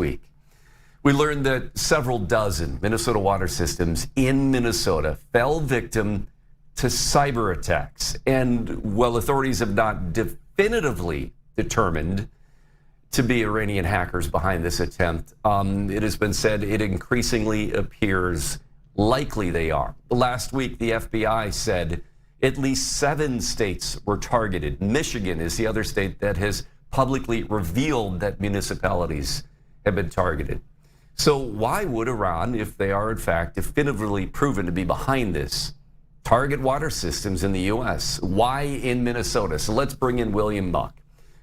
week. We learned that several dozen Minnesota water systems in Minnesota fell victim to cyber attacks. And while authorities have not definitively determined to be Iranian hackers behind this attempt, it has been said it increasingly appears likely they are. Last week, the FBI said at least 7 states were targeted. Michigan is the other state that has publicly revealed that municipalities have been targeted. So why would Iran, if they are in fact definitively proven to be behind this, target water systems in the U.S.? Why in Minnesota? So let's bring in William Muck,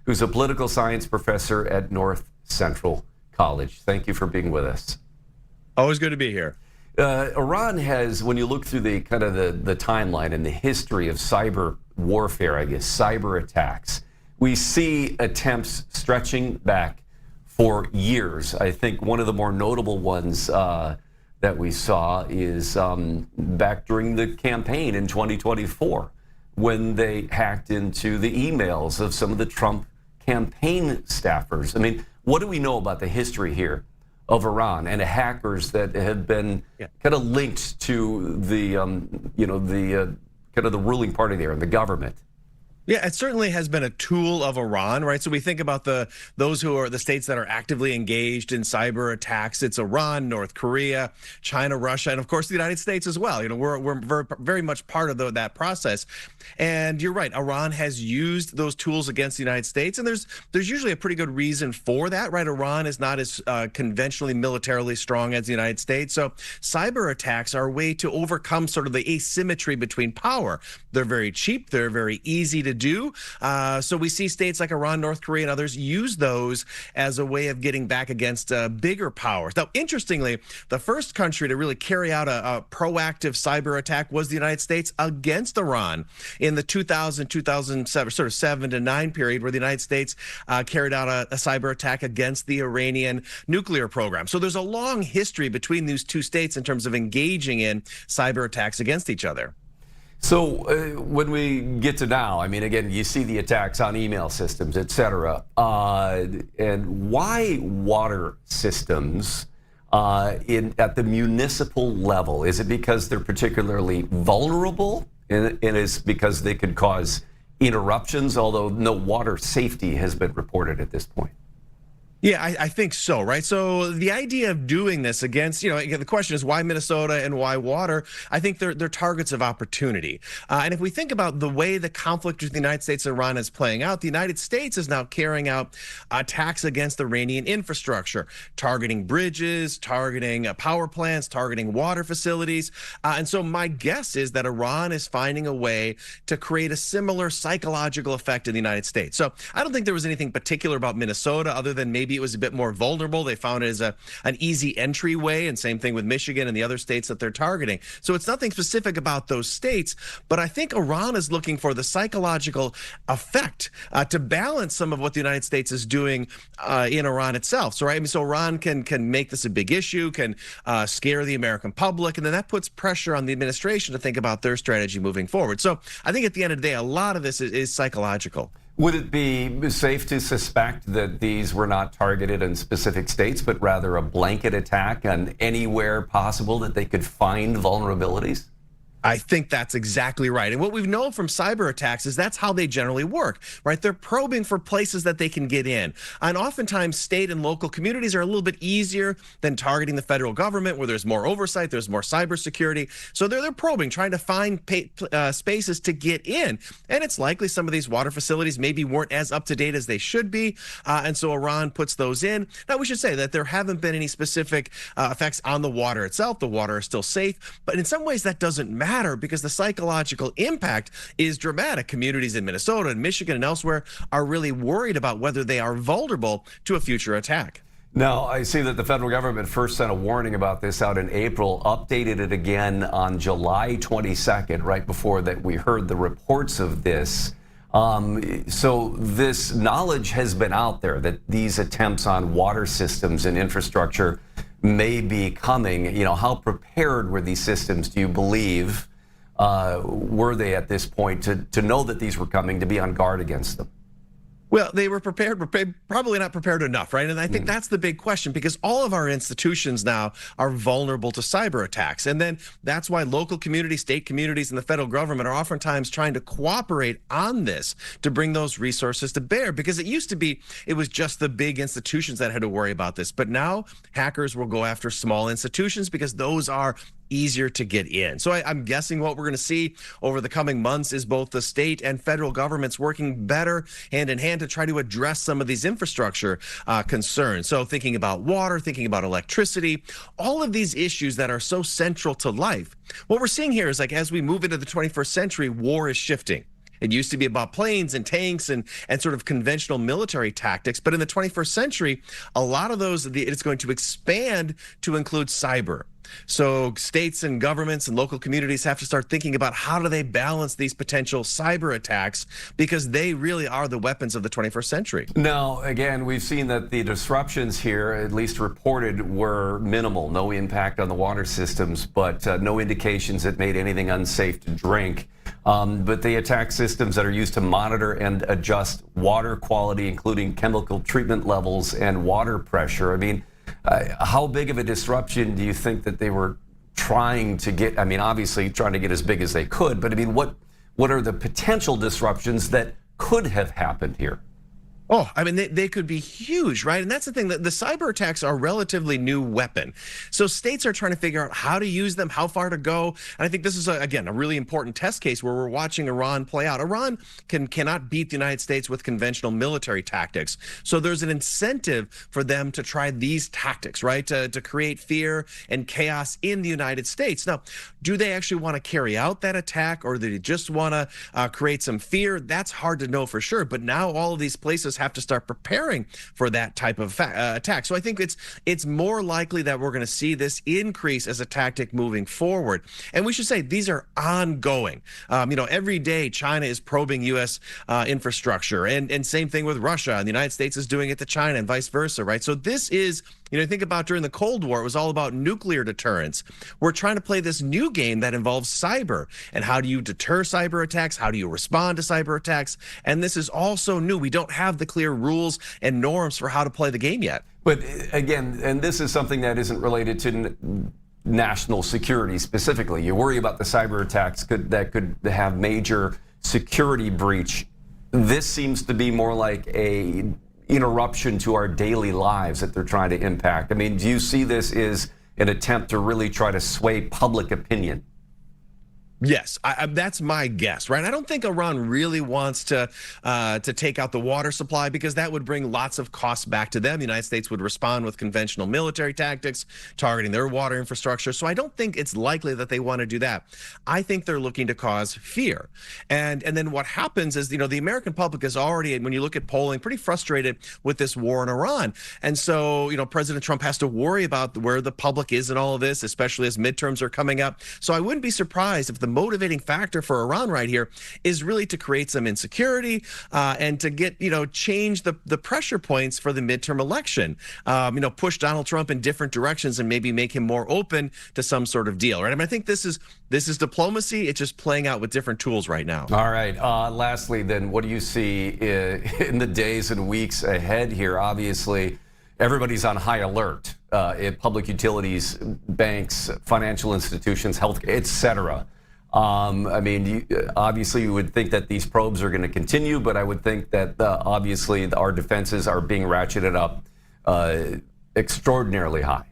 who's a political science professor at North Central College. Thank you for being with us. Always good to be here. Iran has, when you look through the kind of the timeline and the history of cyber warfare, I guess, cyber attacks, we see attempts stretching back for years. I think one of the more notable ones that we saw is back during the campaign in 2024, when they hacked into the emails of some of the Trump campaign staffers. I mean, what do we know about the history here of Iran and the hackers that have been kind of linked to the, kind of the ruling party there and the government? Yeah, it certainly has been a tool of Iran, right? So we think about those who are the states that are actively engaged in cyber attacks. It's Iran, North Korea, China, Russia, and of course the United States as well. You know, we're very much part of that process. And you're right, Iran has used those tools against the United States, and there's usually a pretty good reason for that, right? Iran is not as conventionally militarily strong as the United States, so cyber attacks are a way to overcome sort of the asymmetry between power. They're very cheap, they're very easy to do. So we see states like Iran, North Korea, and others use those as a way of getting back against bigger powers. Now, interestingly, the first country to really carry out a proactive cyber attack was the United States against Iran in the 2007, sort of 7 to 9 period, where the United States carried out a cyber attack against the Iranian nuclear program. So there's a long history between these two states in terms of engaging in cyber attacks against each other. So when we get to now, I mean, again, you see the attacks on email systems, et cetera. And why water systems at the municipal level? Is it because they're particularly vulnerable? And it's because they could cause interruptions, although no water safety has been reported at this point? Yeah, I think so, right? So the idea of doing this against, again, the question is why Minnesota and why water? I think they're targets of opportunity. And if we think about the way the conflict between the United States and Iran is playing out, the United States is now carrying out attacks against Iranian infrastructure, targeting bridges, targeting power plants, targeting water facilities. And so my guess is that Iran is finding a way to create a similar psychological effect in the United States. So I don't think there was anything particular about Minnesota other than maybe it was a bit more vulnerable. They found it as an easy entryway, and same thing with Michigan and the other states that they're targeting. So it's nothing specific about those states, but I think Iran is looking for the psychological effect to balance some of what the United States is doing in Iran itself. So, right, I mean, so Iran can make this a big issue, can scare the American public, and then that puts pressure on the administration to think about their strategy moving forward. So I think at the end of the day, a lot of this is psychological. Would it be safe to suspect that these were not targeted in specific states, but rather a blanket attack on anywhere possible that they could find vulnerabilities? I think that's exactly right. And what we've known from cyber attacks is that's how they generally work, right? They're probing for places that they can get in. And oftentimes state and local communities are a little bit easier than targeting the federal government, where there's more oversight, there's more cybersecurity. So they're probing, trying to find spaces to get in. And it's likely some of these water facilities maybe weren't as up to date as they should be. And so Iran puts those in. Now, we should say that there haven't been any specific effects on the water itself. The water is still safe. But in some ways, that doesn't matter, because the psychological impact is dramatic. Communities in Minnesota and Michigan and elsewhere are really worried about whether they are vulnerable to a future attack. Now, I see that the federal government first sent a warning about this out in April, updated it again on July 22nd, right before that we heard the reports of this. So this knowledge has been out there that these attempts on water systems and infrastructure may be coming. How prepared were these systems, do you believe, were they at this point to know that these were coming, to be on guard against them? Well, they were prepared, but probably not prepared enough, right? And I think that's the big question, because all of our institutions now are vulnerable to cyber attacks. And then that's why local communities, state communities, and the federal government are oftentimes trying to cooperate on this to bring those resources to bear. Because it used to be, it was just the big institutions that had to worry about this. But now hackers will go after small institutions because those are easier to get in. So I'm guessing what we're going to see over the coming months is both the state and federal governments working better hand in hand to try to address some of these infrastructure concerns. So thinking about water, thinking about electricity, all of these issues that are so central to life. What we're seeing here is, like, as we move into the 21st century, war is shifting. It used to be about planes and tanks and sort of conventional military tactics. But in the 21st century, a lot of those, it's going to expand to include cyber. So states and governments and local communities have to start thinking about how do they balance these potential cyber attacks, because they really are the weapons of the 21st century. Now, again, we've seen that the disruptions here, at least reported, were minimal. No impact on the water systems, but no indications it made anything unsafe to drink. But they attack systems that are used to monitor and adjust water quality, including chemical treatment levels and water pressure. I mean, how big of a disruption do you think that they were trying to get? I mean, obviously trying to get as big as they could, but I mean, what are the potential disruptions that could have happened here? Oh, I mean, they could be huge, right? And that's the thing, that the cyber attacks are a relatively new weapon. So states are trying to figure out how to use them, how far to go. And I think this is, again, a really important test case where we're watching Iran play out. Iran cannot beat the United States with conventional military tactics. So there's an incentive for them to try these tactics, right? To create fear and chaos in the United States. Now, do they actually want to carry out that attack, or do they just want to create some fear? That's hard to know for sure. But now all of these places have to start preparing for that type of attack. So I think it's more likely that we're going to see this increase as a tactic moving forward. And we should say these are ongoing. Every day China is probing U.S. infrastructure, and same thing with Russia, and the United States is doing it to China, and vice versa, right? So this is, think about during the Cold War, it was all about nuclear deterrence. We're trying to play this new game that involves cyber, and how do you deter cyber attacks? How do you respond to cyber attacks? And this is also new. We don't have the clear rules and norms for how to play the game yet. But again, and this is something that isn't related to national security specifically. You worry about the cyber attacks that could have major security breach. This seems to be more like a interruption to our daily lives that they're trying to impact. I mean, do you see this as an attempt to really try to sway public opinion? Yes, that's my guess, right? I don't think Iran really wants to take out the water supply, because that would bring lots of costs back to them. The United States would respond with conventional military tactics, targeting their water infrastructure. So I don't think it's likely that they want to do that. I think they're looking to cause fear. And then what happens is, the American public is already, when you look at polling, pretty frustrated with this war in Iran. And so, President Trump has to worry about where the public is in all of this, especially as midterms are coming up. So I wouldn't be surprised if the motivating factor for Iran right here is really to create some insecurity and to get, change the pressure points for the midterm election, push Donald Trump in different directions and maybe make him more open to some sort of deal, right? I mean, I think this is diplomacy. It's just playing out with different tools right now. All right. Lastly, then, what do you see in the days and weeks ahead here? Obviously, everybody's on high alert. Public utilities, banks, financial institutions, health, et cetera. I mean, obviously you would think that these probes are going to continue, but I would think that obviously our defenses are being ratcheted up extraordinarily high.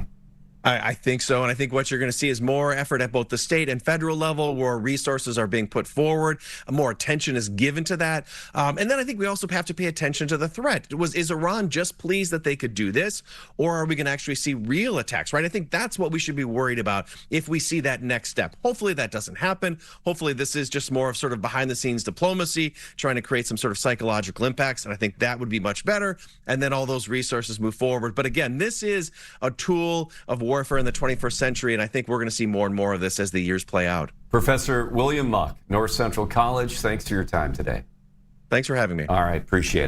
I think so. And I think what you're going to see is more effort at both the state and federal level, where resources are being put forward. More attention is given to that. And then I think we also have to pay attention to the threat. Is Iran just pleased that they could do this, or are we going to actually see real attacks, right? I think that's what we should be worried about if we see that next step. Hopefully that doesn't happen. Hopefully this is just more of sort of behind the scenes diplomacy, trying to create some sort of psychological impacts. And I think that would be much better. And then all those resources move forward. But again, this is a tool of warfare in the 21st century, and I think we're going to see more and more of this as the years play out. Professor William Muck, North Central College, thanks for your time today. Thanks for having me. All right, appreciate it.